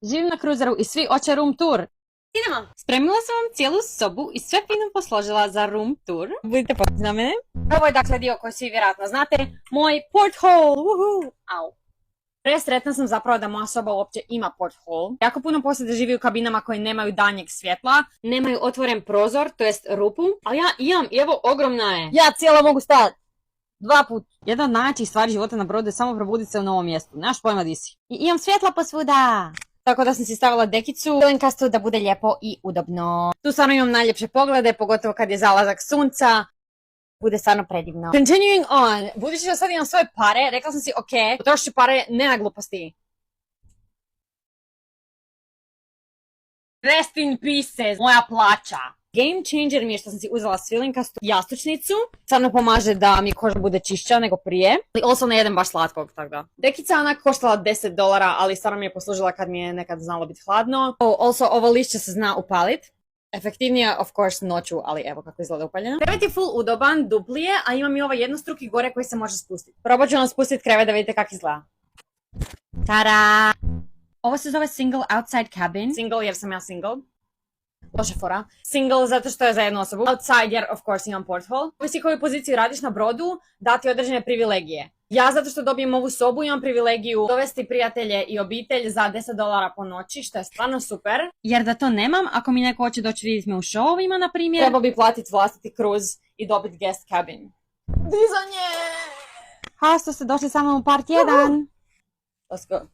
Živim na kruzeru i svi hoće room tour. Idemo! Spremila sam vam cijelu sobu i sve fino posložila za room tour. Budite ponosni na mene. Ovo je dakle dio koji svi vjerojatno znate. Moj porthole! Woohoo! Au! Presretna sam zapravo da moja soba uopće ima porthole. Jako puno posljede živi u kabinama koji nemaju danjeg svjetla, nemaju otvoren prozor, to jest rupu, ali ja imam i evo ogromna je. Ja cijela mogu stajati. 2 put. Jedna od najjačih stvari života na brodu je samo probuditi se u novom mjestu. Nemaš pojma di si. I imam svjetla posvuda. Tako da sam si stavila dekicu pelenkastu da bude lijepo i udobno. Tu stvarno imam najljepše poglede, pogotovo kad je zalazak sunca. Bude stvarno predivno. Continuing on. Budući da sad imam svoje pare, rekla sam si ok, potrošit ću pare ne na gluposti. Rest in pieces, moja plaća. Game changer mi je što sam si uzela svilinkastu jastučnicu. Stvarno pomaže da mi koža bude čišća nego prije. Ali also ne jedem baš slatkog, tako da. Dekica je onak koštala $10, ali stvarno mi je poslužila kad mi je nekad znalo biti hladno. Also, ovo lišće se zna upalit. Efektivnije, of course, noću, ali evo kako izgleda upaljeno. Krevet je full udoban, dupli je, a imam i ovaj jednostruki gore koji se može spustiti. Probat ću vam spustiti krevet da vidite kako izgleda. Tada! Ovo se zove single outside cabin. Single jer sam ja single. Loša fora. Single zato što je za jednu osobu. Outside jer of course imam porthole. Ovisi koju poziciju radiš na brodu, dati određene privilegije. Ja zato što dobijem ovu sobu imam privilegiju dovesti prijatelje i obitelj za $10 po noći, što je stvarno super. Jer da to nemam, ako mi neko hoće doći vidjeti me u showovima, na primjer, treba bi platiti vlastiti kruz i dobiti guest cabin. Dizanje! Hasto ste došli sa mnom u part 1. Let's go.